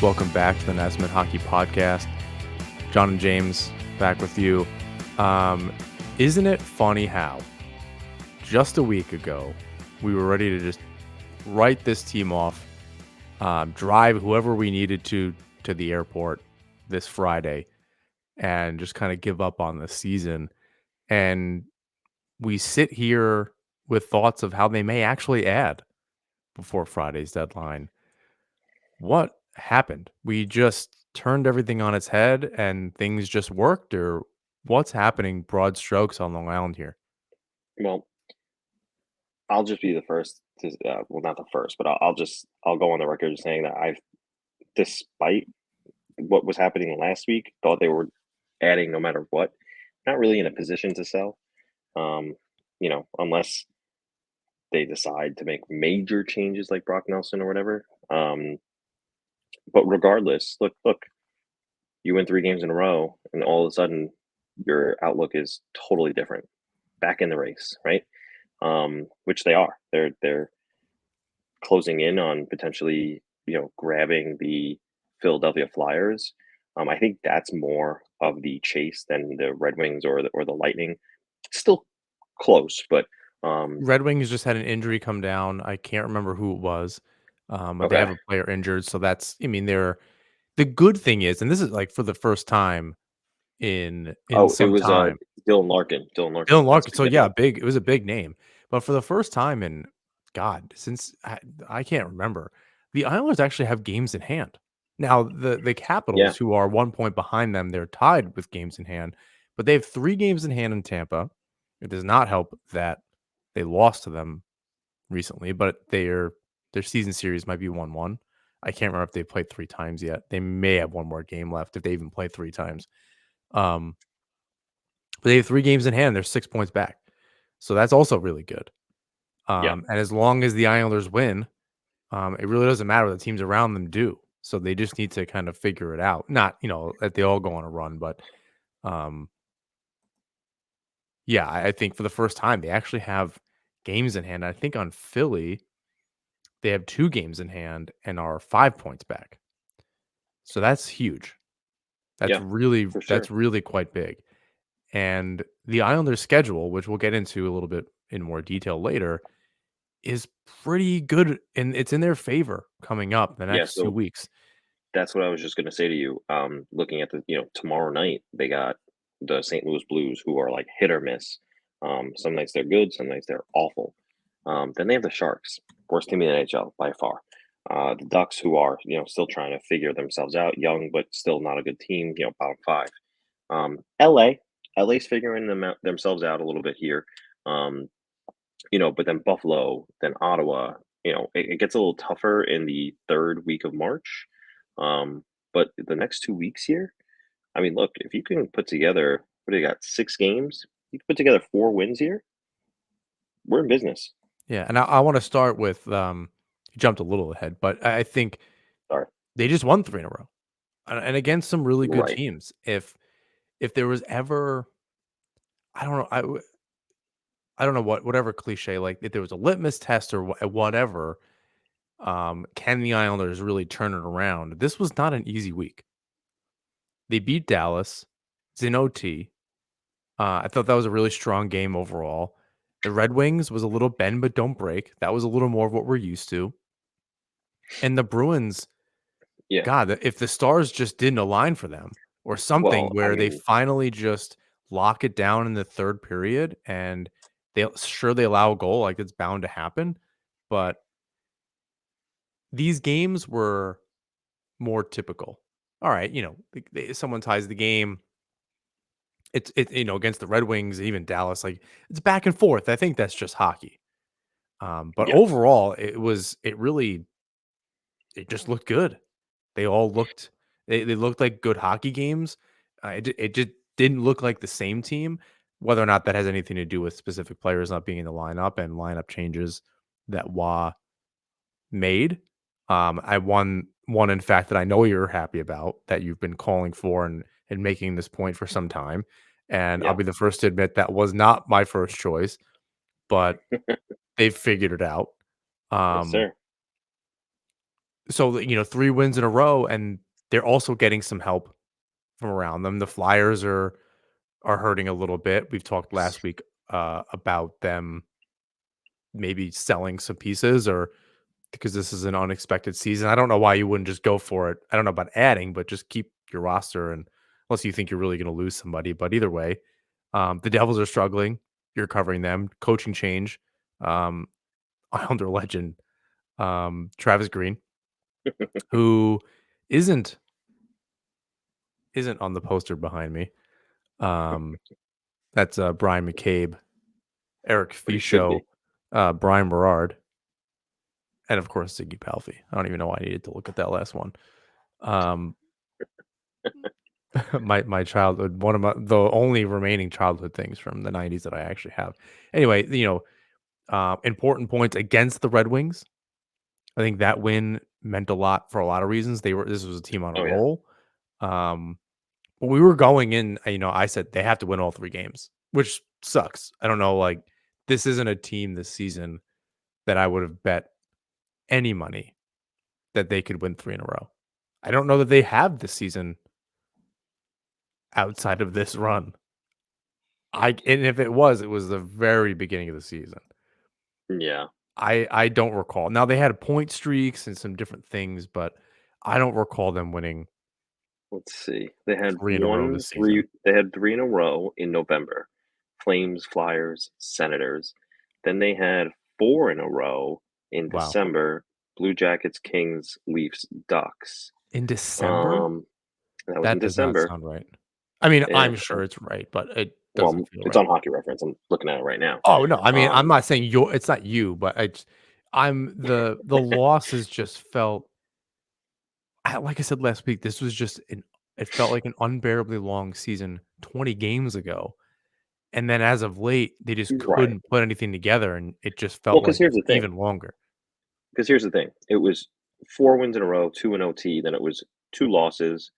Welcome back to the Nesman Hockey Podcast. Jon and James back with you. Isn't it funny how just a week ago we were ready to just write this team off, drive whoever we needed to the airport this Friday, and just kind of give up on the season. And we sit here with thoughts of how they may actually add before Friday's deadline. What happened? We just turned everything on its head and things just worked, or what's happening broad strokes on Long Island here? Well, I'll just be the first to, well, not the first, but I'll go on the record as saying that despite what was happening last week, thought they were adding no matter what. Not really in a position to sell, um, unless they decide to make major changes like Brock Nelson or whatever. But regardless, look, you win 3 games in a row, and all of a sudden your outlook is totally different. Back in the race, right? Which they are. They're closing in on potentially, grabbing the Philadelphia Flyers. I think that's more of the chase than the Red Wings or the Lightning. It's still close, but Red Wings just had an injury come down. I can't remember who it was, but they okay, have a player injured. So they're the good thing is, and this is like for the first time in oh, it some was time. Dylan Larkin. Dylan Larkin. Dylan That's Larkin. who So they yeah, had. it was a big name, but for the first time in God since I can't remember, the Islanders actually have games in hand. Now the Yeah, Capitals, who are 1 point behind them, they're tied with games in hand, but they have 3 games in hand in Tampa. It does not help that they lost to them recently, but their season series might be 1-1. I can't remember if they played 3 times yet. They may have one more game left if they even play 3 times. Um, but they have 3 games in hand. They're 6 points back. So that's also really good. yeah, And as long as the Islanders win, it really doesn't matter what the teams around them do. So they just need to kind of figure it out. Not, that they all go on a run, but um, yeah, I think for the first time they actually have games in hand. I think on Philly, they have 2 games in hand and are 5 points back. So that's huge. yeah, for That's sure. really quite big. And the Islanders schedule, which we'll get into a little bit in more detail later, is pretty good, and it's in their favor coming up the Yeah, next 2 so weeks. that's what I was just gonna say to you. Looking at tomorrow night, they got the St. Louis Blues, who are like hit or miss. Some nights they're good, some nights they're awful. Then they have the Sharks, worst team in the NHL by far. The Ducks, who are still trying to figure themselves out, young but still not a good team. Bottom five. LA, LA's figuring themselves out a little bit here. Um, but then Buffalo, then Ottawa. It gets a little tougher in the third week of March. But the next 2 weeks here, I mean, look, if you can put together, what do you got, 6 games? You can put together 4 wins here. We're in business. Yeah, and I wanna start with, you jumped a little ahead, but I think Sorry. they just won 3 in a row, and against some really good Right. teams. If there was ever I don't know, I don't know whatever cliche, like, if there was a litmus test or whatever, can the Islanders really turn it around? This was not an easy week. They beat Dallas. It's in OT. I thought that was a really strong game overall. The Red Wings was a little bend but don't break. That was a little more of what we're used to. And the Bruins, Yeah. God, if the stars just didn't align for them or something Well, I where they mean, finally just lock it down in the third period and they allow a goal, like it's bound to happen. But these games were more typical. All right, someone ties the game. Against the Red Wings, even Dallas, like it's back and forth. I think that's just hockey. But yeah. overall, it just looked good. They all they looked like good hockey games. It just didn't look like the same team. Whether or not that has anything to do with specific players not being in the lineup and lineup changes that made. I won one, in fact, that I know you're happy about that you've been calling for and making this point for some time. And I'll Yeah. be the first to admit that was not my first choice, but they've figured it out. Yes, Um, sir. So, 3 wins in a row, and they're also getting some help from around them. The Flyers are hurting a little bit. We've talked last week, about them maybe selling some pieces or because this is an unexpected season. I don't know why you wouldn't just go for it. I don't know about adding, but just keep your roster and unless you think you're really gonna lose somebody. But either way, the Devils are struggling. You're covering them. Coaching change. Um, Islander legend, Travis Green, who isn't isn't on the poster behind me. Um, that's Brian McCabe, Eric But he should Fichaud, be. Brian Berard, and of course Ziggy Palffy. I don't even know why I needed to look at that last one. Um, my childhood, one of the only remaining childhood things from the '90s that I actually have. Anyway, important points against the Red Wings. I think that win meant a lot for a lot of reasons. This was a team on a Oh yeah. roll. Um, When we were going in, I said they have to win all 3 games, which sucks. I don't know, like, this isn't a team this season that I would have bet any money that they could win 3 in a row. I don't know that they have this season outside of this run. And if it was the very beginning of the season. Yeah. I don't recall. Now they had point streaks and some different things, but I don't recall them winning Let's see. They had 3 in a row this season. They had 3 in a row in November. Flames, Flyers, Senators. Then they had 4 in a row in Wow. December. Blue Jackets, Kings, Leafs, Ducks. In December? Um, that was in That does not December. sound right. I mean, Yeah, I'm sure it's right, but it doesn't well, feel it's right. on Hockey Reference. I'm looking at it right now. Oh, no, I mean, I'm Um, not saying it's not you, but I'm the losses just felt like I said last week, this was just it felt like an unbearably long season 20 games ago, and then as of late, they just right. couldn't put anything together, and it just Well, felt like even longer. because here's the thing. It was 4 wins in a row, 2 in OT, then it was 2 losses,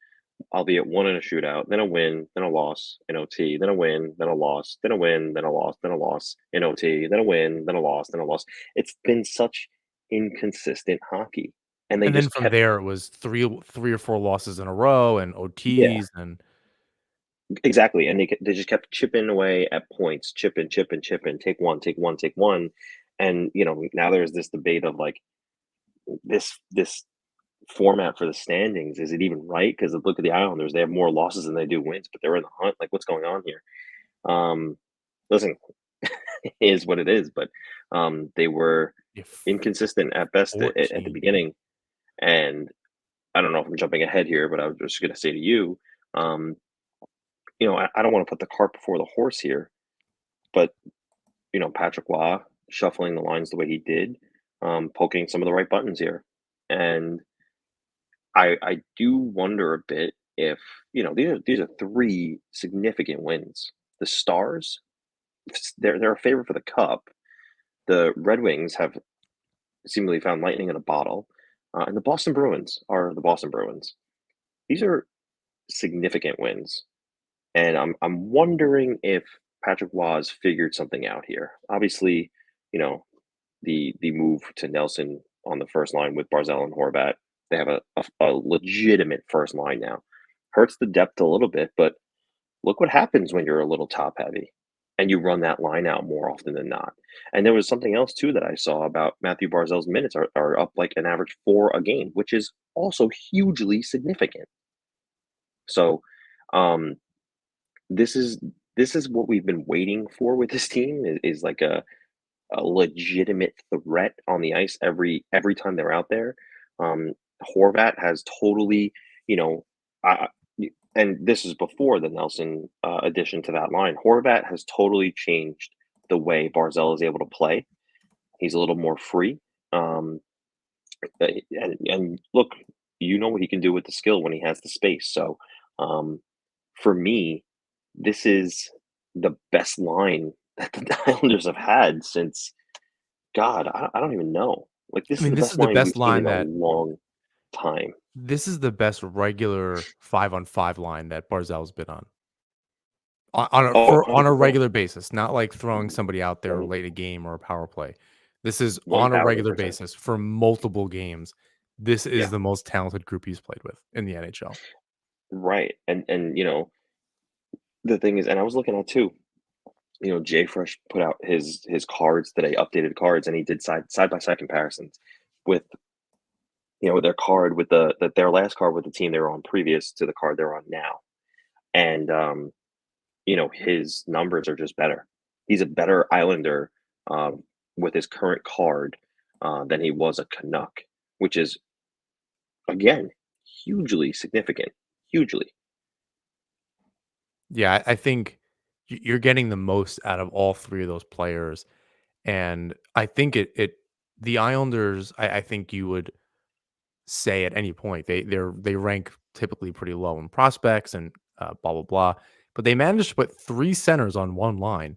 albeit 1 in a shootout, then a win, then a loss in OT, then a win, then a loss, then a win, then a loss, then a loss in OT, then a win, then a loss, then a loss. It's been such inconsistent hockey, and they And then just from kept there, it was 3 or 4 losses in a row and yeah, OTs and exactly, and they just kept chipping away at points, chipping, chipping, chipping, take 1, take 1, take 1, and, now there's this debate of, like, this format for the standings, is it even right? Because look at the Islanders, they have more losses than they do wins, but they're in the hunt, like, what's going on here? Um, listen, it is what it is, but, they were if inconsistent at best at the 14. beginning, and I don't know if I'm jumping ahead here, but I was just gonna say to you, um, I don't wanna put the cart before the horse here, but, Patrick Waugh shuffling the lines the way he did, poking some of the right buttons here, and I do wonder a bit if, these are 3 significant wins. The Stars, they're a favorite for the cup. The Red Wings have seemingly found lightning in a bottle, and the Boston Bruins are the Boston Bruins. These are significant wins, and I'm wondering if Patrick Waugh has figured something out here. Obviously, you know, the move to Nelson on the first line with Barzell and Horvat, they have a legitimate first line now. Hurts the depth a little bit, but look what happens when you're a little top heavy and you run that line out more often than not. And there was something else too that I saw about Matthew Barzell's minutes are up like an average 4 a game, which is also hugely significant. So, um, this is this is what we've been waiting for with this team is like a legitimate threat on the ice every time they're out there. Um, Horvat has totally, you know, and this is before the Nelson addition to that line. Horvat has totally changed the way Barzell is able to play. He's a little more free. Um, and look, you know what he can do with the skill when he has the space. So, um, for me, this is the best line that the Islanders have had since God, I don't even know. Like, I this is mean, the this best is the line best we've seen line in a that long time. this is the best regular 5-on-5 line that Barzal's been on. Oh, On a 100%. regular basis, not like throwing somebody out there One late a game or a power play. This is on a regular 1000%. basis for multiple games. this is Yeah, the most talented group he's played with in the NHL. right. And the thing is, and I was looking at too. Jay Fresh put out his cards today, updated cards, and he did side by side comparisons with their card with their last card with the team they were on previous to the card they're on now, and his numbers are just better. He's a better Islander with his current card than he was a Canuck, which is again hugely significant, hugely. Yeah, I think you're getting the most out of all three of those players, and I think it the Islanders. I think you would say at any point they rank typically pretty low in prospects and blah blah blah, but they managed to put three centers on one line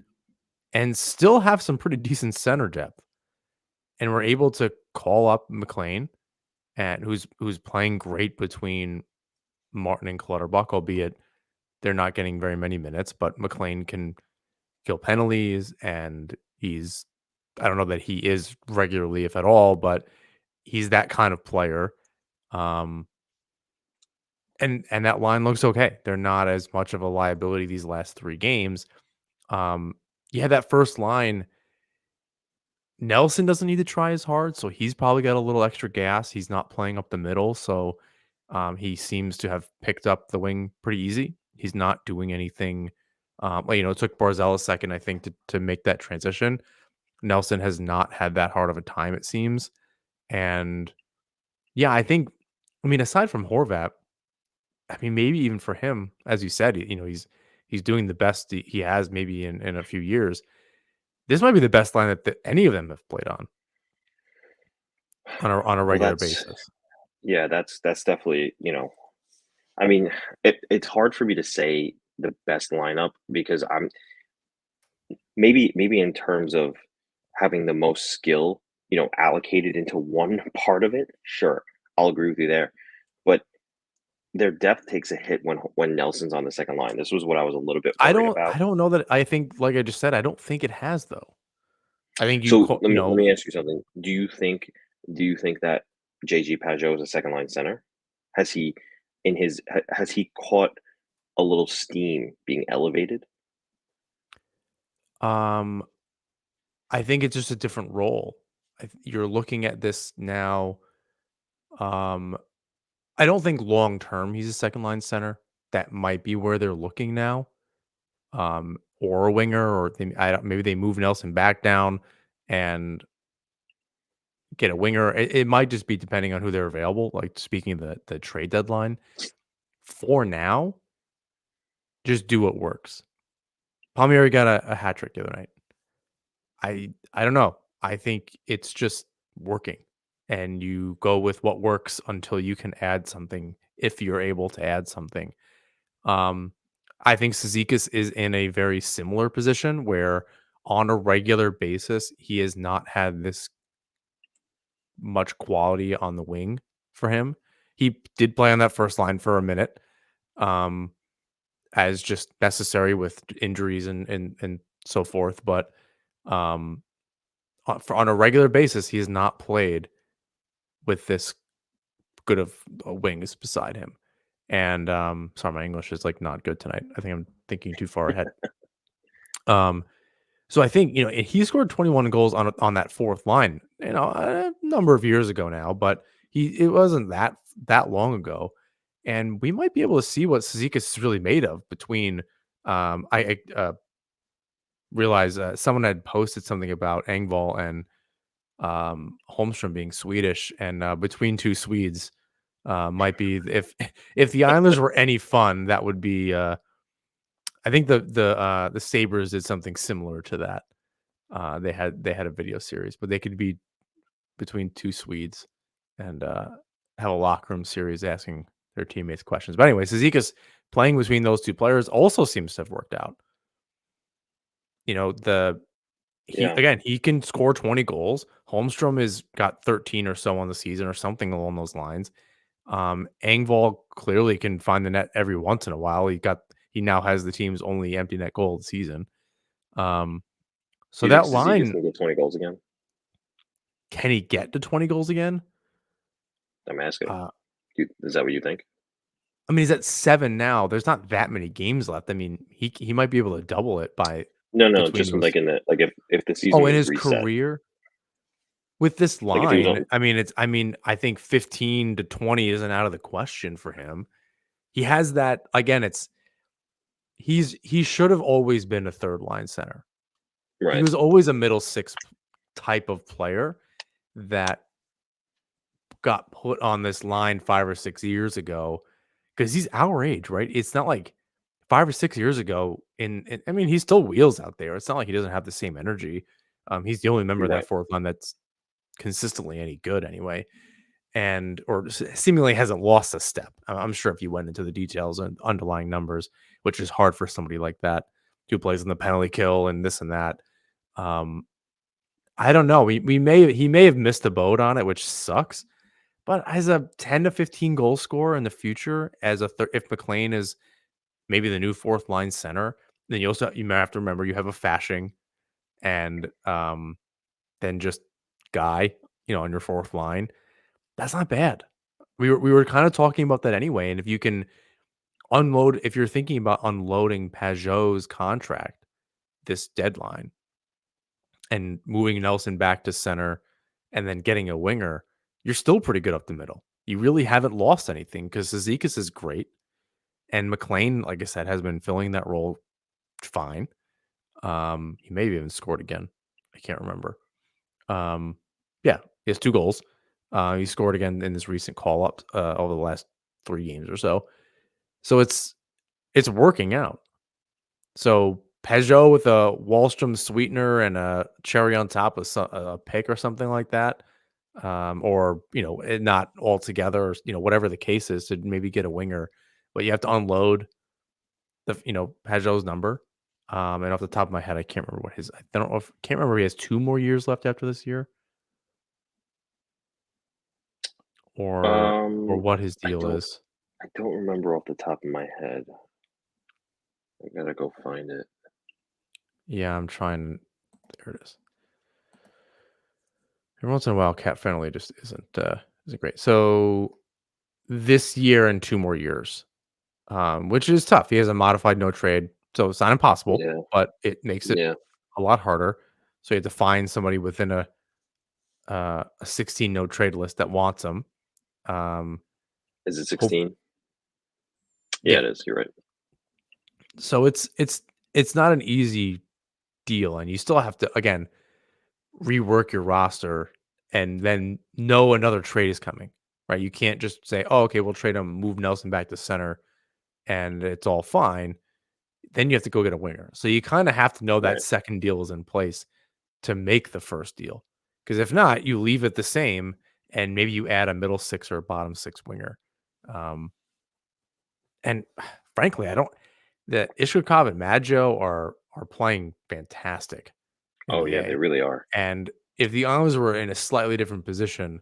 and still have some pretty decent center depth, and we're able to call up McLean and who's playing great between Martin and Clutterbuck, albeit they're not getting very many minutes, but McLean can kill penalties and he's I don't know that he is regularly, if at all, but he's that kind of player. Um, and that line looks okay. They're not as much of a liability these last 3 games. Um, yeah, that first line, Nelson doesn't need to try as hard, so he's probably got a little extra gas. He's not playing up the middle, so he seems to have picked up the wing pretty easy. He's not doing anything. It took Barzell a second, I think, to make that transition. Nelson has not had that hard of a time, it seems. And yeah, I mean, aside from Horvat, I mean, maybe even for him, as you said, he's doing the best he has maybe in a few years. This might be the best line that any of them have played on a Well, regular basis. that's definitely I mean, it's hard for me to say the best lineup because I'm maybe in terms of having the most skill, allocated into one part of it, sure, I'll agree with you there. But their depth takes a hit when Nelson's on the second line. This was what I was a little bit worried I about. don't know that I think like I just said, I don't think it has though. I think So let me ask you something. Do you think that JG Pageau is a second line center? Has he has he caught a little steam being elevated? um I think it's just a different role. You're looking at this now. Um I don't think long term he's a second line center. That might be where they're looking now. Or a winger, or I don't, maybe they move Nelson back down and get a winger. It might just be depending on who they're available. Like speaking of the trade deadline, for now, just do what works. Palmieri got a hat trick the other night. I don't know. I think it's just working, and you go with what works until you can add something. If you're able to add something, um, I think Cizikas is in a very similar position where, on a regular basis, he has not had this much quality on the wing for him. He did play on that first line for a minute, um, as just necessary with injuries and so forth. But um, on a regular basis, he has not played with this good of wings beside him. And sorry, my English is like not good tonight. I think I'm thinking too far ahead. Um, so I think he scored 21 goals on that fourth line, a number of years ago now, but it wasn't that long ago, and we might be able to see what Cizikas is really made of between. I realized someone had posted something about Engvall and Holmstrom being Swedish, and between two Swedes might be if the Islanders were any fun, that would be. I think the Sabres did something similar to that. They had a video series, but they could be between two Swedes and have a locker room series asking their teammates questions. But anyway, Zizekas playing between those two players also seems to have worked out. You know, Yeah. he can score 20 goals. Holmstrom has got 13 or so on the season or something along those lines. Engvall clearly can find the net every once in a while. He now has the team's only empty net goal of the season. So Do you think that Cizikas line, can get 20 goals again? can he get to 20 goals again? I'm asking. Uh, Is that what you think? I mean, he's at 7 now. There's not that many games left. I mean, he might be able to double it by No, no, between just from those. like in the like if the season Oh, in was his reset, career with this like if he was line, on, I think 15 to 20 isn't out of the question for him. He has that again, he should have always been a third line center. He right, was always a middle six type of player that got put on this line 5 or 6 years ago because he's our age, right? It's not like 5 or 6 years ago I mean, he still wheels out there. It's not like he doesn't have the same energy. He's the only member of that right. fourth line that's consistently any good anyway, and or seemingly hasn't lost a step. I'm sure if you went into the details and underlying numbers, which is hard for somebody like that who plays in the penalty kill and this and that. Um, I don't know. He may have missed the boat on it, which sucks. But as a 10 to 15 goal scorer in the future, as a if McLean is maybe the new fourth line center, then you might have to remember you have a Fashing and then just Guy, on your fourth line. That's not bad. We were kind of talking about that anyway. And if you can if you're thinking about unloading Pajot's contract this deadline and moving Nelson back to center and then getting a winger, you're still pretty good up the middle. You really haven't lost anything because Zizekas is great. And McLean, like I said, has been filling that role fine. He maybe even scored again. I can't remember. Um, yeah, he has 2 goals. He scored again in this recent call up over the last 3 games or so. So it's working out. So Peugeot with a Wallstrom sweetener and a cherry on top of a pick or something like that, or not all together, or whatever the case is, to maybe get a winger, but you have to unload Peugeot's number. And off the top of my head, I can't remember what his. I don't know if can't remember if he has 2 more years left after this year, or Um, what his I deal don't is. I don't remember off the top of my head. I gotta go find it. Yeah, I'm trying. There it is. Every once in a while, Cat Friendly just isn't great. So this year and 2 more years, which is tough. He has a modified no trade, so it's not impossible, Yeah, but it makes it yeah. a lot harder. So you have to find somebody within a 16 no trade list that wants him. Um, Is it hope 16? Yeah, yeah. it is. You're right. So it's not an easy deal, and you still have to again rework your roster and then know another trade is coming, right? You can't just say, "Oh, okay, we'll trade him, move Nelson back to center, and it's all fine." Then you have to go get a winger. So you kind of have to know that Right, second deal is in place to make the first deal. Because if not, you leave it the same, and maybe you add a middle six or a bottom six winger. Um, and frankly, I don't. The Ishikov and Maggio are playing fantastic in oh, the yeah, they A. really are. And if the Islanders were in a slightly different position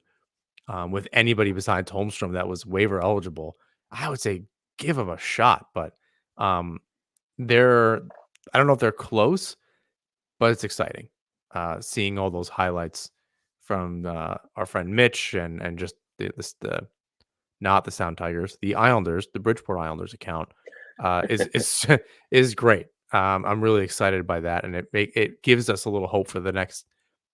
with anybody besides Holmstrom that was waiver eligible, I would say give them a shot. But um, they're, I don't know if they're close, but it's exciting seeing all those highlights from our friend Mitch and just the not the Sound Tigers, the Islanders, the Bridgeport Islanders account is is great. I'm really excited by that, and it gives us a little hope for the next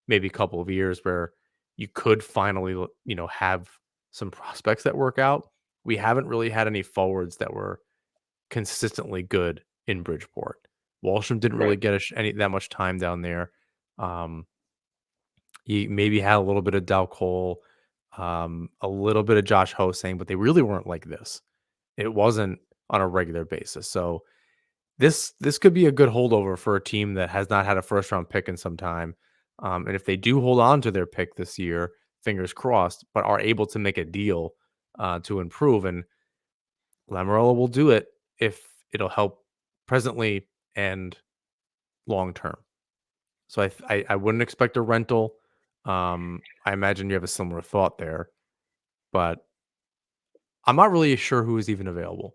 maybe couple of years where you could finally have some prospects that work out. We haven't really had any forwards that were consistently good in Bridgeport. Wallstrom didn't really Right, get any that much time down there. Um, he maybe had a little bit of Dal Cole, a little bit of Josh Hosang, but they really weren't like this. It wasn't on a regular basis. So this could be a good holdover for a team that has not had a first round pick in some time. And if they do hold on to their pick this year, fingers crossed, but are able to make a deal to improve, and Lamorello will do it if it'll help presently and long term. So I wouldn't expect a rental. I imagine you have a similar thought there, but I'm not really sure who is even available.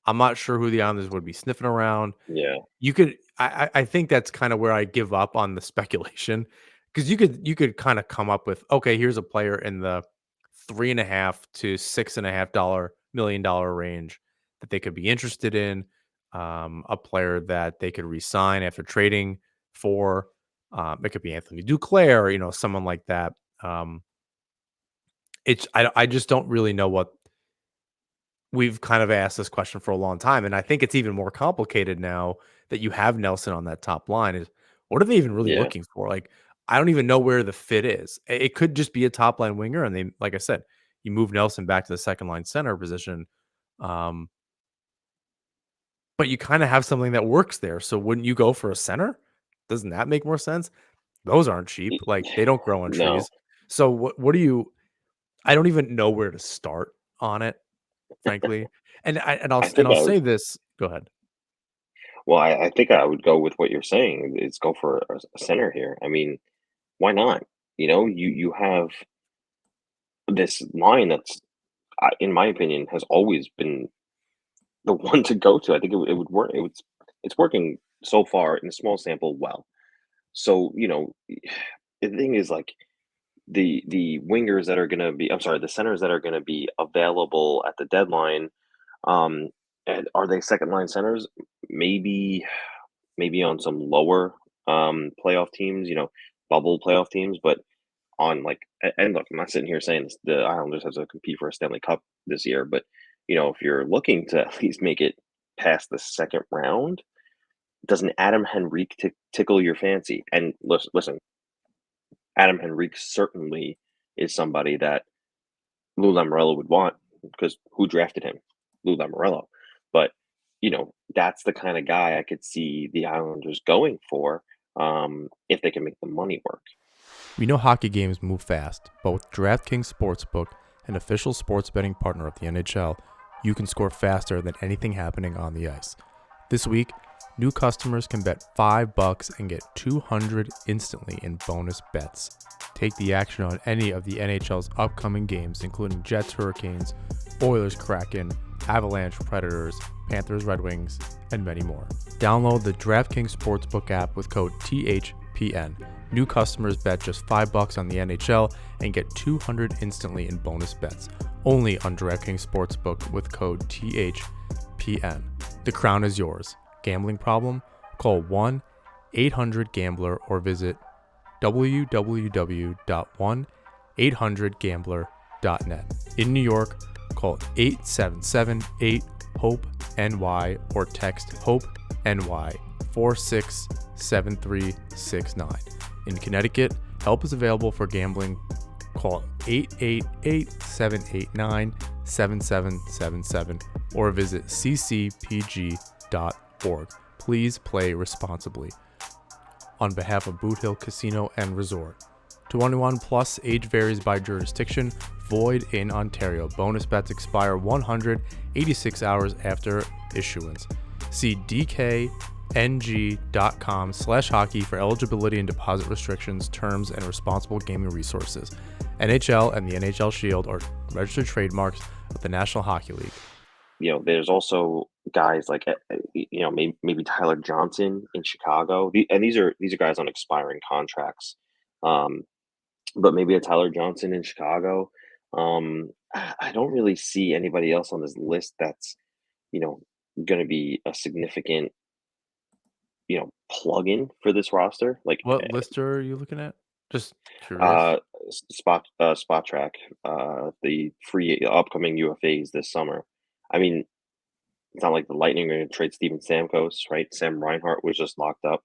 I'm not sure who the Islanders would be sniffing around. yeah, You could I think that's kinda where I give up on the speculation, because you could kinda come up with, okay, here's a player in the $3.5 to $6.5 million range that they could be interested in. A player that they could re-sign after trading for. It could be Anthony Duclair, someone like that. I just don't really know what we've kind of asked this question for a long time, and I think it's even more complicated now that you have Nelson on that top line. Is what are they even really Yeah. looking for? Like, I don't even know where the fit is. It could just be a top line winger, and they, like I said, you move Nelson back to the second line center position, um, but you kind of have something that works there. So wouldn't you go for a center? Doesn't that make more sense? Those aren't cheap. Y- Like they don't grow on No, trees. So what do you? I don't even know where to start on it, frankly. I And think I'll I would. say this. Go ahead. Well, I think I would go with what you're saying. Is go for a center here. I mean, why not? You have this line that's, in my opinion, has always been the one to go to. I think it would work. It's working so far in a small sample well. So the thing is like the wingers that are gonna be. I'm sorry, the centers that are gonna be available at the deadline. Um, and are they second line centers? Maybe on some lower playoff teams. Bubble playoff teams, but on like and look, I'm not sitting here saying the Islanders have to compete for a Stanley Cup this year, but if you're looking to at least make it past the second round, doesn't Adam Henrique tickle your fancy? And listen, Adam Henrique certainly is somebody that Lou Lamoriello would want because who drafted him? Lou Lamoriello. But that's the kind of guy I could see the Islanders going for if they can make the money work. We know hockey games move fast, but with DraftKings Sportsbook, an official sports betting partner of the NHL, you can score faster than anything happening on the ice. This week, new customers can bet $5 and get $200 instantly in bonus bets. Take the action on any of the NHL's upcoming games, including Jets Hurricanes, Oilers Kraken, Avalanche Predators, Panthers Red Wings, and many more. Download the DraftKings Sportsbook app with code THPN. New customers bet just $5 on the NHL and get $200 instantly in bonus bets. Only on DraftKings Sportsbook with code THPN. The crown is yours. Gambling problem? Call 1-800-GAMBLER or visit www.1800gambler.net. In New York, call 877-8-HOPE-NY or text HOPE-NY 467369. In Connecticut, help is available for gambling. Call 888-789-7777 or visit ccpg.org. Please play responsibly. On behalf of Boot Hill Casino and Resort. 21 plus, age varies by jurisdiction, void in Ontario. Bonus bets expire 186 hours after issuance. See dkng.com/hockey for eligibility and deposit restrictions, terms, and responsible gaming resources. NHL and the NHL Shield are registered trademarks of the National Hockey League. There's also guys like maybe Tyler Johnson in Chicago. And these are guys on expiring contracts. But maybe a Tyler Johnson in Chicago. I don't really see anybody else on this list that's going to be a significant plug-in for this roster. Like What list are you looking at? Just curious. spot track, the free upcoming UFAs this summer. I mean, it's not like the Lightning are going to trade Steven Stamkos, right? Sam Reinhart was just locked up.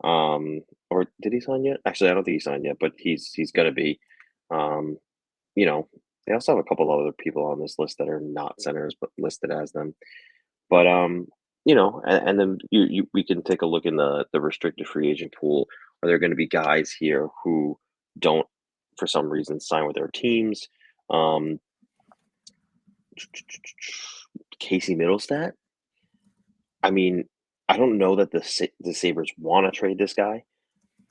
Or did he sign yet? Actually, I don't think he signed yet, but he's going to be. Um, you know, they also have a couple other people on this list that are not centers but listed as them. But and then we can take a look in the restricted free agent pool. Are there going to be guys here who don't, for some reason, sign with their teams? Um, Casey Middlestat. I mean, I don't know that the Sabres want to trade this guy.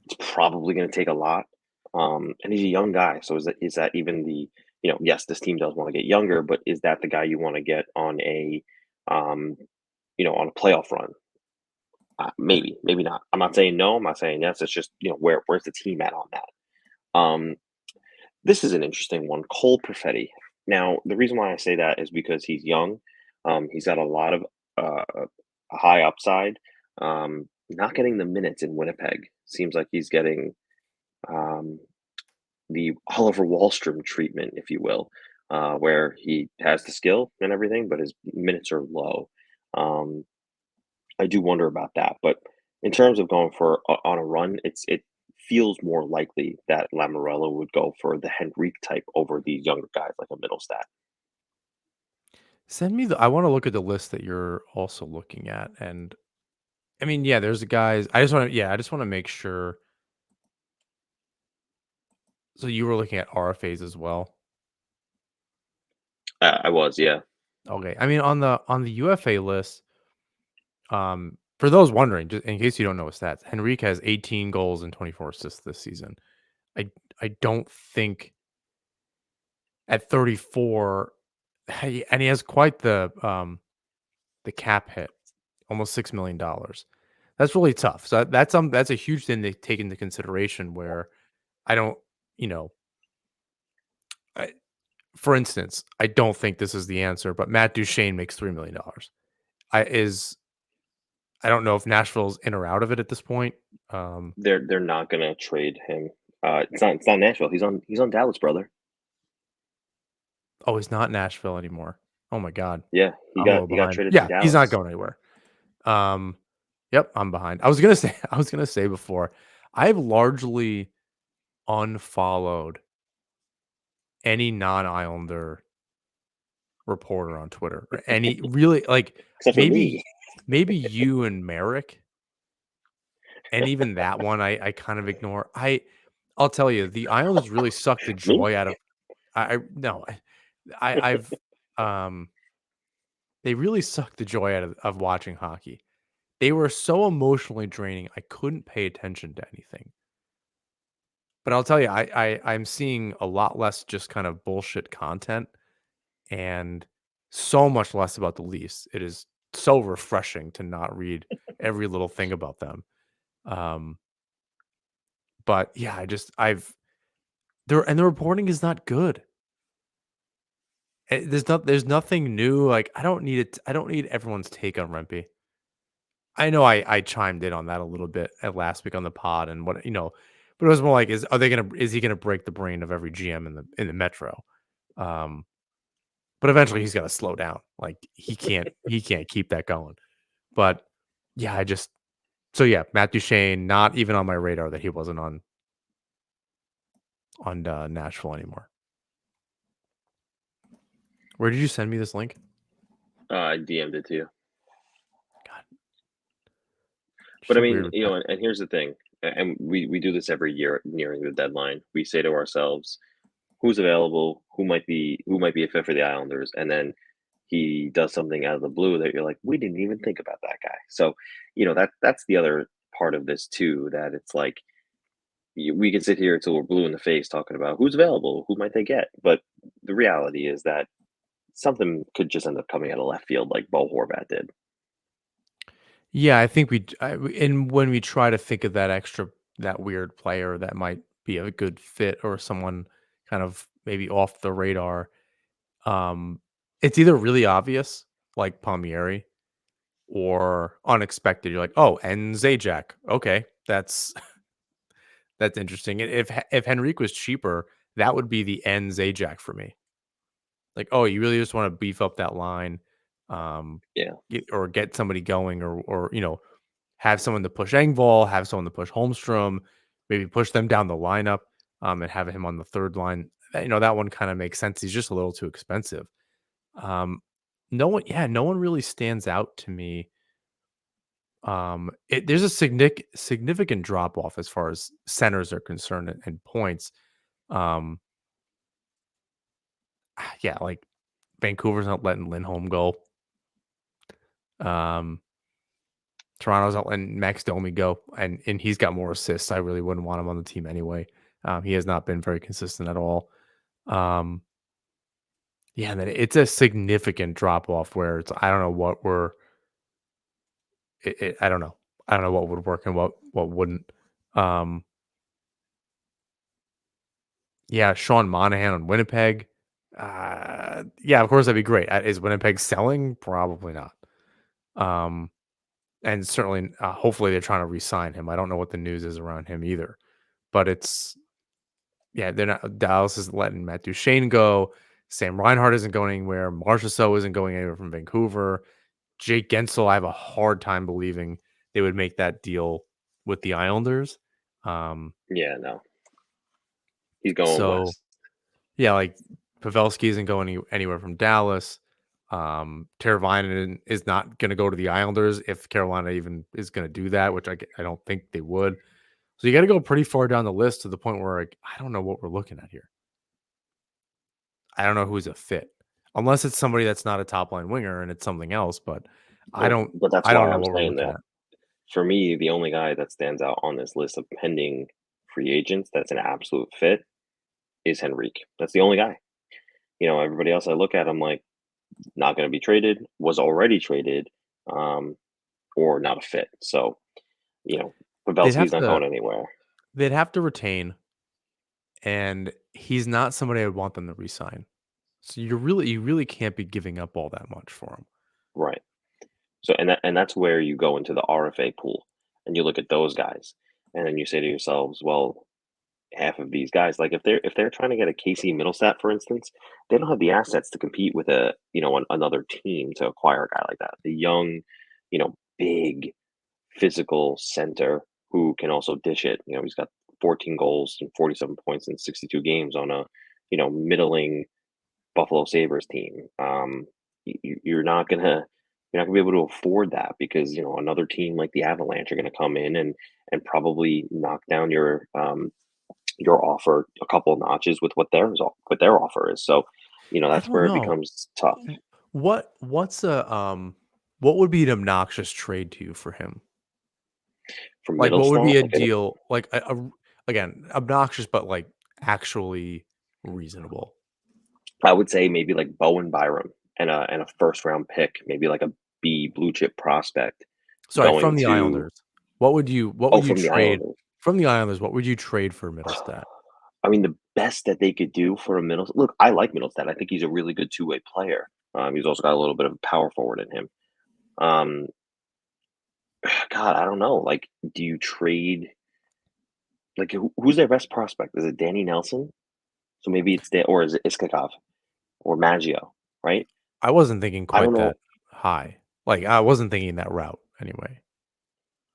It's probably going to take a lot, and he's a young guy. So is that even the yes, this team does want to get younger, but is that the guy you want to get on a um, on a playoff run? Maybe, maybe not. I'm not saying no. I'm not saying yes. It's just where's the team at on that? Um, This is an interesting one. Cole Perfetti. Now, the reason why I say that is because he's young. He's got a lot of high upside. Not getting the minutes in Winnipeg seems like he's getting um, the Oliver Wahlstrom treatment, if you will, where he has the skill and everything, but his minutes are low. Um, I do wonder about that, but in terms of going for on a run, it feels more likely that Lamorello would go for the Henrique type over these younger guys like a middle stat. Send me the I wanna look at the list that you're also looking at, and, I mean, yeah, there's guys I just wanna make sure so you were looking at RFAs as well? I was, yeah. Okay, I mean, on the UFA list, for those wondering, just in case you don't know his stats, Henrique has 18 goals and 24 assists this season. I I don't think at 34 and he has quite the cap hit, almost $6 million. That's really tough. So that's a huge thing to take into consideration where I don't, you know, I, for instance, I don't think this is the answer, but Matt Duchene makes $3 million. I don't know if Nashville's in or out of it at this point. Um, They're not gonna trade him. It's not Nashville. He's on Dallas, brother. oh, he's not Nashville anymore. Oh my god, Yeah, he I'm a got little he got behind. traded to Yeah, he's not Dallas. going anywhere. Um, yep, I'm behind. I was gonna say, I was gonna say before, I've largely unfollowed any non-Islander reporter on Twitter or any really like Except for maybe me. maybe you and Merrick, and even that one I kind of ignore. I'll tell you, the Islanders really suck the Me? joy out of I no, I've um they really suck the joy out of watching hockey. They were so emotionally draining. I couldn't pay attention to anything. But I'll tell you, I'm seeing a lot less just kind of bullshit content and so much less about the Leafs. It is so refreshing to not read every little thing about them. Um, but yeah, I've there and the reporting is not good. There's nothing new. Like I don't need it. I don't need everyone's take on Rempe. I know I chimed in on that a little bit at last week on the pod and what but it was more like is he gonna break the brain of every GM in the Metro? Um, but eventually he's gotta slow down. Like he can't keep that going. But yeah, so yeah, Matt Duchene, not even on my radar that he wasn't on Nashville anymore. Where did you send me this link? I DM'd it to you. God, you're But I so mean, weird with that. and here's the thing, and we do this every year nearing the deadline. We say to ourselves, who's available, who might be a fit for the Islanders, and then he does something out of the blue that you're like, we didn't even think about that guy. So, that's the other part of this too, that it's like we can sit here until we're blue in the face talking about who's available, who might they get, but the reality is that something could just end up coming out of left field like Bo Horvat did. Yeah, I think and when we try to think of that weird player that might be a good fit or someone kind of maybe off the radar, it's either really obvious, like Palmieri, or unexpected. You're like, oh, and Zajac. Okay, that's interesting. And if Henrique was cheaper, that would be the end Zajac for me. Like, oh, you really just want to beef up that line, Yeah. or get somebody going, or have someone to push Engvall, have someone to push Holmstrom, maybe push them down the lineup, and have him on the third line. That one kind of makes sense. He's just a little too expensive. Um, no one really stands out to me. There's a significant drop off as far as centers are concerned and points. Um, yeah, like Vancouver's not letting Lindholm go. Um, Toronto's not letting Max Domi go, and he's got more assists. I really wouldn't want him on the team anyway. He has not been very consistent at all. Um, yeah, and then it's a significant drop off where it's I don't know what we're I don't know. I don't know what would work and what wouldn't. Um, Yeah, Sean Monahan on Winnipeg. Yeah, of course that'd be great. Is Winnipeg selling? Probably not. Um, and certainly, hopefully they're trying to re-sign him. I don't know what the news is around him either, but yeah, they're not. Dallas is letting Matt Duchene go. Sam Reinhart isn't going anywhere. Marchessault isn't going anywhere from Vancouver. Jake Gensel, I have a hard time believing they would make that deal with the Islanders. Um, Yeah, no, he's going so west. yeah, like Pavelski isn't going anywhere from Dallas. Teravainen is not going to go to the Islanders if Carolina even is going to do that, which I don't think they would. So you got to go pretty far down the list to the point where like, I don't know what we're looking at here. I don't know who's a fit, unless it's somebody that's not a top line winger and it's something else. But I Well, don't but that's I don't why know I'm what we're saying looking that. at. For me, the only guy that stands out on this list of pending free agents that's an absolute fit is Henrique. That's the only guy. Everybody else I look at, I'm like, not going to be traded, was already traded, um, or not a fit. So, you know, They'd Pavelski's have not to going anywhere. they'd have to retain, and he's not somebody I would want them to resign. So you really can't be giving up all that much for him. Right. So, and that's where you go into the RFA pool and you look at those guys, and then you say to yourselves, well, half of these guys, like if they're trying to get a Casey Middlestat, for instance, they don't have the assets to compete with another team to acquire a guy like that. The young, big physical center who can also dish it. He's got 14 goals and 47 points in 62 games on a middling Buffalo Sabres team. You're not gonna be able to afford that because another team like the Avalanche are gonna come in and probably knock down your offer a couple of notches with what their offer is. So, I that's don't where it know. becomes tough What would be an obnoxious trade to you for him? for Like, what would Middlestat. be a Like an deal like, again, obnoxious, but, like, actually reasonable? I would say maybe like Bowen Byram and a first round pick, maybe like a B blue chip prospect Sorry, going from the to. Islanders. What Oh, would you from the trade Islanders. from the Islanders, what would you trade for Middlestat? I mean, the best that they could do for a middle look, I like Middlestat. I think he's a really good two-way player. He's also got a little bit of power forward in him. Um, God, I don't know. Like, do you trade like who's their best prospect? Is it Danny Nelson? So maybe it's or is it Iskakov or Maggio, right? I wasn't thinking I don't quite know. that high. Like, I wasn't thinking that route anyway.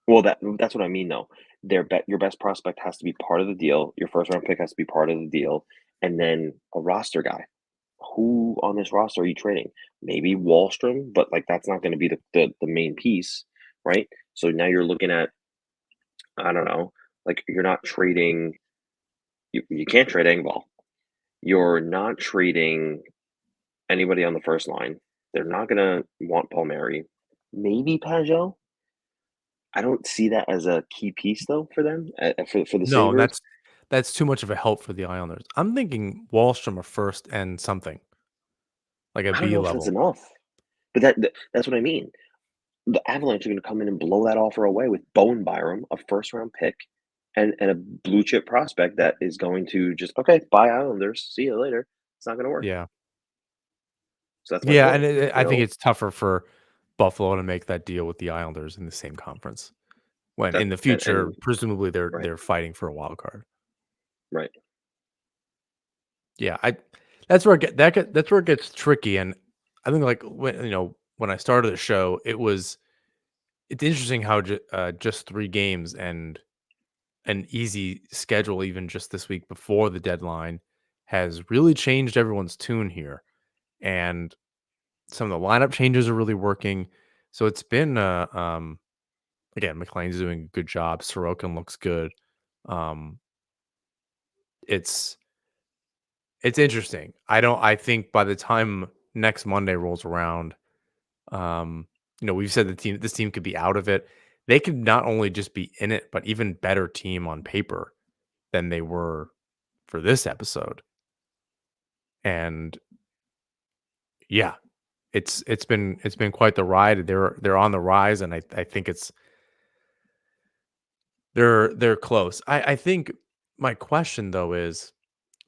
Well, that's what I mean though. Your best prospect has to be part of the deal. Your first round pick has to be part of the deal, and then a roster guy. Who on this roster are you trading? Maybe Wallstrom, but like that's not going to be the main piece, right? So now you're looking at, I don't know, like you're not trading. You can't trade Engvall. You're not trading anybody on the first line. They're not going to want Palmieri. Maybe Pajot. I don't see that as a key piece though for them for the No, and Sabres. that's too much of a help for the Islanders. I'm thinking Wallstrom a first and something, like a I don't B know if that's level. enough, but that's what I mean. The Avalanche are going to come in and blow that offer away with Bowen Byram, a first round pick, and a blue chip prospect that is going to just okay, bye Islanders, see you later. It's not going to work. Yeah. So that's my Yeah, point. and I think it's tougher for Buffalo to make that deal with the Islanders in the same conference, when That in the and future, presumably right, they're fighting for a wild card. right. Yeah, I that's where that's where it gets tricky, and I think, like, when I started the show, it's interesting how just 3 games and an easy schedule even just this week before the deadline has really changed everyone's tune here, and some of the lineup changes are really working. So it's been, again, McLean's doing a good job, Sorokin looks good. Um, it's it's interesting. I think by the time next Monday rolls around, we've said this team could be out of it. They could not only just be in it, but even better team on paper than they were for this episode. And yeah, it's been quite the ride. They're on the rise, and I think they're close. I think my question though is,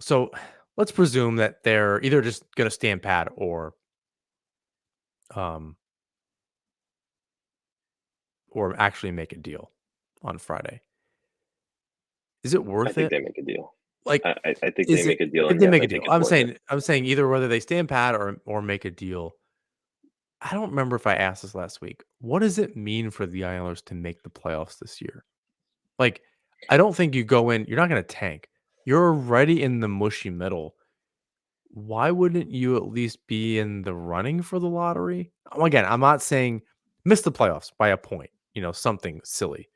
So let's presume that they're either just going to stand pat um, or actually make a deal on Friday. Is it I worth think it? they make a deal. Like, I think they is it make a deal, if and they yes, make I a deal? think it's I'm worth it. saying either whether they stand pat or make a deal. I don't remember if I asked this last week. What does it mean for the Islanders to make the playoffs this year? Like, I don't think you go in. You're not going to tank. You're already in the mushy middle. Why wouldn't you at least be in the running for the lottery? Again, I'm not saying miss the playoffs by a point, something silly.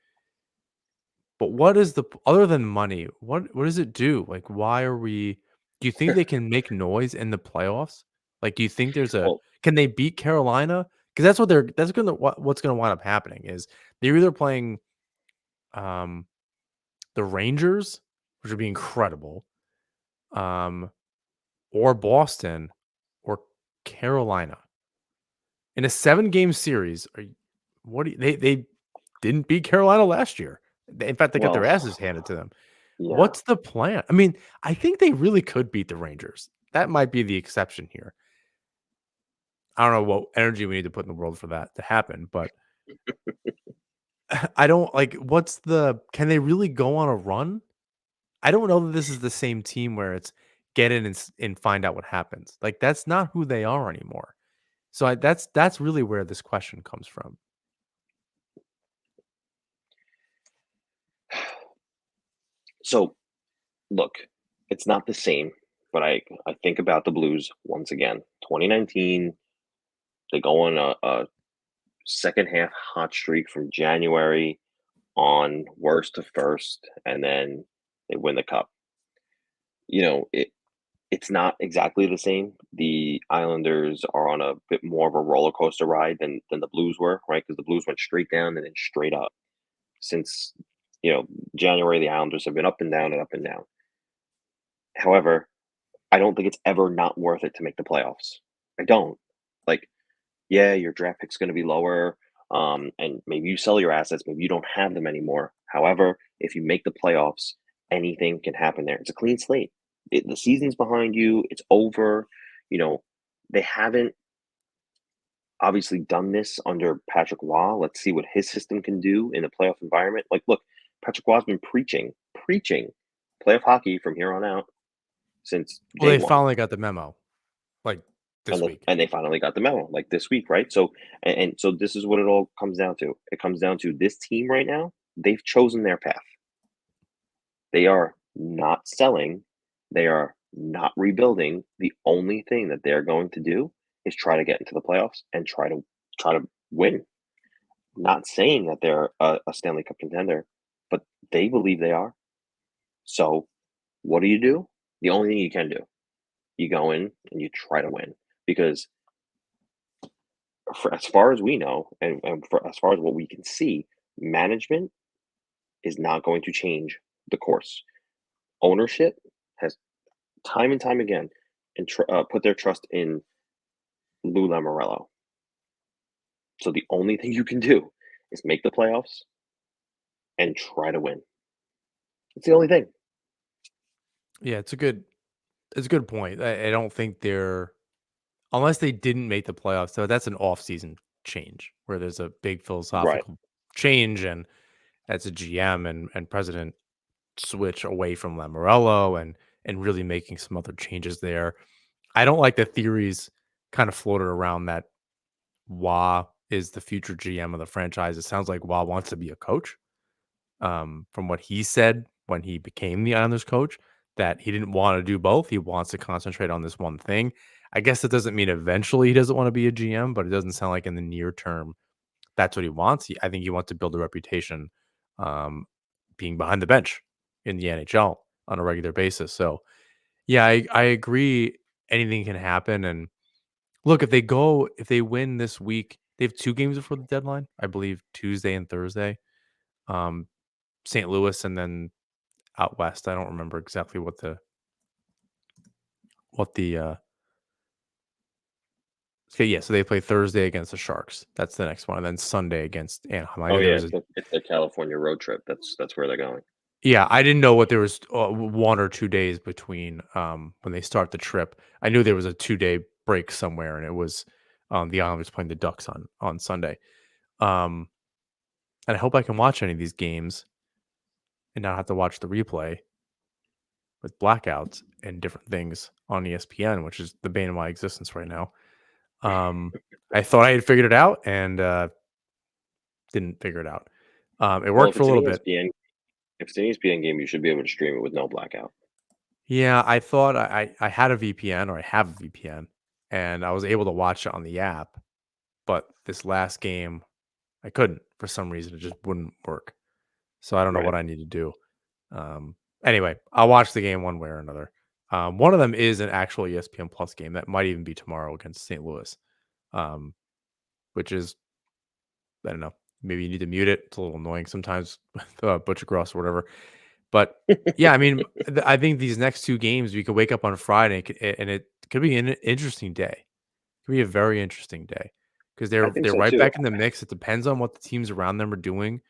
But what is other than money, what does it do? Like, why are we do you think they can make noise in the playoffs? Like, do you think Well, can they beat Carolina? Because that's what's gonna wind up happening is they're either playing um the Rangers, which would be incredible, um, or Boston or Carolina. In a 7-game series, they didn't beat Carolina last year. In fact, they got their well, asses handed to them. yeah. What's the plan? I mean, I think they really could beat the Rangers. That might be the exception here. I don't know what energy we need to put in the world for that to happen, but I don't like can they really go on a run? I don't know that this is the same team where it's get in and find out what happens. Like that's not who they are anymore. So that's really where this question comes from. So look, it's not the same, but I think about the Blues once again. 2019, they go on a second half hot streak from January on worst to first, and then they win the cup. It's not exactly the same. The Islanders are on a bit more of a roller coaster ride than the Blues were, right? Because the Blues went straight down and then straight up. Since you know January, the Islanders have been up and down and up and down. However, I don't think it's ever not worth it to make the playoffs. I don't. Like, yeah, your draft pick's going to be lower, and maybe you sell your assets, maybe you don't have them anymore. However, if you make the playoffs, anything can happen there. It's a clean slate. The season's behind you. It's over. You know, they haven't obviously done this under Patrick Waugh. Let's see what his system can do in a playoff environment. Like, look, Patrick Waugh's been preaching playoff hockey from here on out since Well, day they one. finally got the memo, like this week. And they finally got the memo like this week, right? So and so this is what it all comes down to. It comes down to this team right now. They've chosen their path. They are not selling. They are not rebuilding. The only thing that they're going to do is try to get into the playoffs and try to win. Not saying that they're a Stanley Cup contender, but they believe they are. So what do? The only thing you can do, you go in and you try to win because for as far as we know, and for as far as what we can see, management is not going to change the course. Ownership has time and time again put their trust in Lou Lamoriello. So the only thing you can do is make the playoffs and try to win. It's the only thing. Yeah, it's a good point. I don't think they're unless they didn't make the playoffs, so that's an off-season change where there's a big Right. philosophical change, and that's a GM and president switch away from Lamorello and really making some other changes there. I don't like the theories kind of floated around that Wah is the future GM of the franchise. It sounds like Wah wants to be a coach. From what he said when he became the Islanders coach, that he didn't want to do both. He wants to concentrate on this one thing. I guess it doesn't mean eventually he doesn't want to be a GM, but it doesn't sound like in the near term that's what he wants. I think he wants to build a reputation um, being behind the bench in the NHL on a regular basis. So, yeah, I agree. Anything can happen. And look, if they win this week, they have 2 games before the deadline, I believe Tuesday and Thursday. Um, St. Louis and then out west. I don't remember exactly what the so yeah, so they play Thursday against the Sharks. That's the next one, and then Sunday against Anaheim. I Oh know there yeah, was a it's a California road trip. That's where they're going. Yeah, I didn't know what there was 1 or 2 days between, when they start the trip. I knew there was a 2-day break somewhere, and it was, the Islanders playing the Ducks on Sunday. Um, and I hope I can watch any of these games and not have to watch the replay with blackouts and different things on ESPN, which is the bane of my existence right now. Um, I thought I had figured it out and, didn't figure it out. It Well, worked if for a it's an little bit. ESPN if it's an ESPN game, you should be able to stream it with no blackout. Yeah, I thought I had a VPN, or I have a VPN, and I was able to watch it on the app, but this last game, I couldn't for some reason. It just wouldn't work. So I don't know Right. what I need to do. Um, anyway, I'll watch the game one way or another. One of them is an actual ESPN Plus game that might even be tomorrow against St. Louis, um, which is, I don't know. Maybe you need to mute it. It's a little annoying sometimes with Butcher Cross or whatever. But yeah, I mean, I think these next 2 games, we could wake up on Friday and it could be an interesting day. It could be a very interesting day because I they're think they're so right too. back in the mix. It depends on what the teams around them are doing.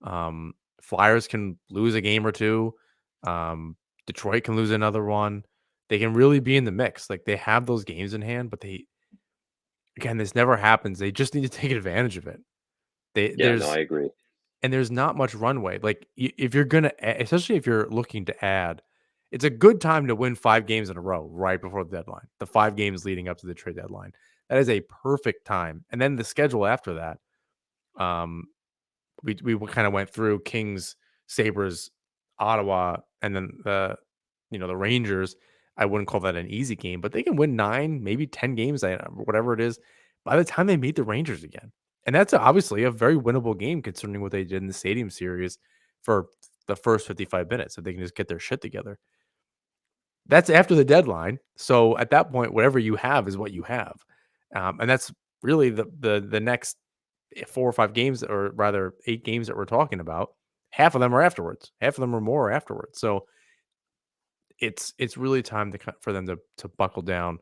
Um, Flyers can lose a game or 2. Um, Detroit can lose another one. They can really be in the mix. Like, they have those games in hand, but again, this never happens. They just need to take advantage of it. They Yeah, no, there's I agree. and there's not much runway. Like, if you're gonna, especially if you're looking to add, it's a good time to win 5 games in a row right before the deadline. The 5 games leading up to the trade deadline, that is a perfect time. And then the schedule after that, um, we kind of went through Kings, Sabres, Ottawa, and then the Rangers. I wouldn't call that an easy game, but they can win 9, maybe 10 games, whatever it is, by the time they meet the Rangers again. And that's obviously a very winnable game considering what they did in the Stadium Series for the first 55 minutes. If they can just get their shit together, that's after the deadline. So at that point, whatever you have is what you have, and that's really the next 4 or 5 games, or rather 8 games that we're talking about. Half of them are afterwards. Half of them or more are afterwards. So it's really time for them to buckle down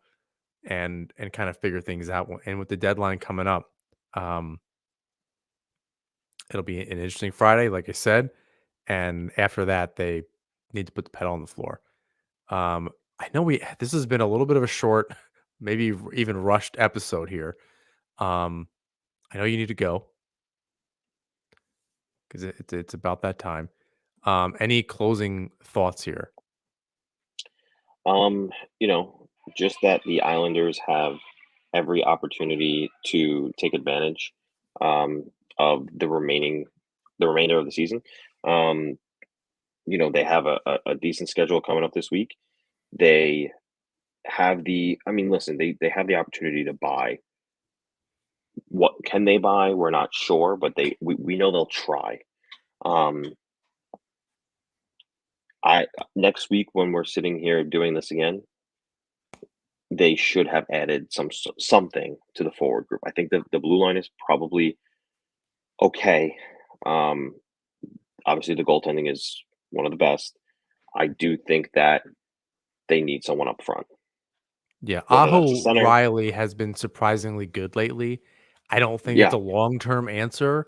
and kind of figure things out. And with the deadline coming up, um, it'll be an interesting Friday, like I said. And after that, they need to put the pedal on the floor. Um, I know this has been a little bit of a short, maybe even rushed episode here. Um, I know you need to go because it's about that time. Any closing thoughts here? Um, you know, just that the Islanders have every opportunity to take advantage um, of the remainder of the season. Um, they have a decent schedule coming up this week. They have I mean, listen, they have the opportunity to buy. What can they buy? We're not sure, but we know they'll try. Um, I Next week when we're sitting here doing this again, they should have added something to the forward group. I think the blue line is probably okay. Um, Obviously, the goaltending is one of the best. I do think that they need someone up front, Yeah, whether that's a Aho center. Riley has been surprisingly good lately. I don't think it's Yeah, a long-term answer.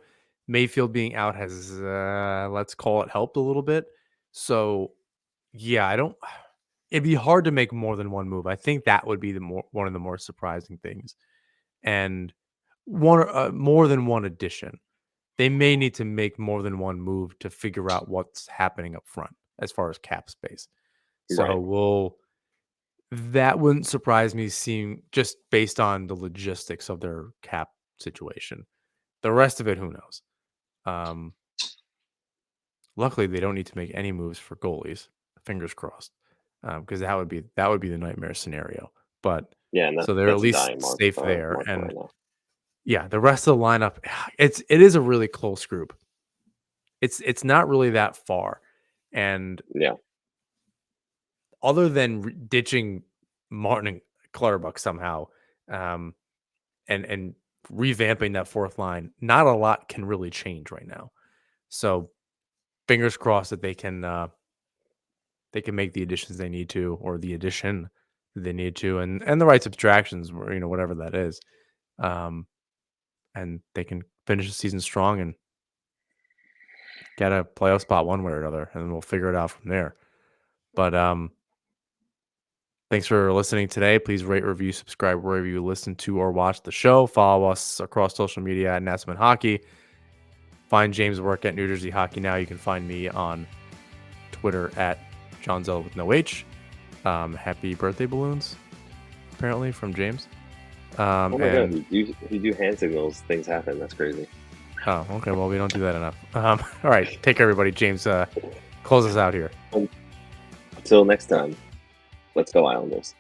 Mayfield being out has, let's call it, helped a little bit. So, yeah, I don't. It'd be hard to make more than one move. I think that would be one of the more surprising things, and more than one addition. They may need to make more than one move to figure out what's happening up front as far as cap space. So right, that wouldn't surprise me, seeing just based on the logistics of their cap situation. The rest of it, who knows? Um, Luckily, they don't need to make any moves for goalies. Fingers crossed, because that would be the nightmare scenario. But yeah, and so they're at that's a least dying safe there, market and right now. yeah, the rest of the lineup, it is a really close group. It's not really that far, and Yeah, other than ditching Martin and Clutterbuck somehow, um, and revamping that fourth line, not a lot can really change right now. So fingers crossed that they can make the additions they need to, or the addition they need to, and the right subtractions, whatever that is, um, and they can finish the season strong and get a playoff spot one way or another, and then we'll figure it out from there. But thanks for listening today. Please rate, review, subscribe wherever you listen to or watch the show. Follow us across social media at Natsman Hockey. Find James' work at New Jersey Hockey Now. You can find me on Twitter at John Zell with no H. Happy birthday balloons, apparently, from James. Oh my god, you do hand signals, things happen. That's crazy. Oh, okay. Well, we don't do that enough. All right. Take care, everybody. James, close us out here. Until next time, let's go Islanders.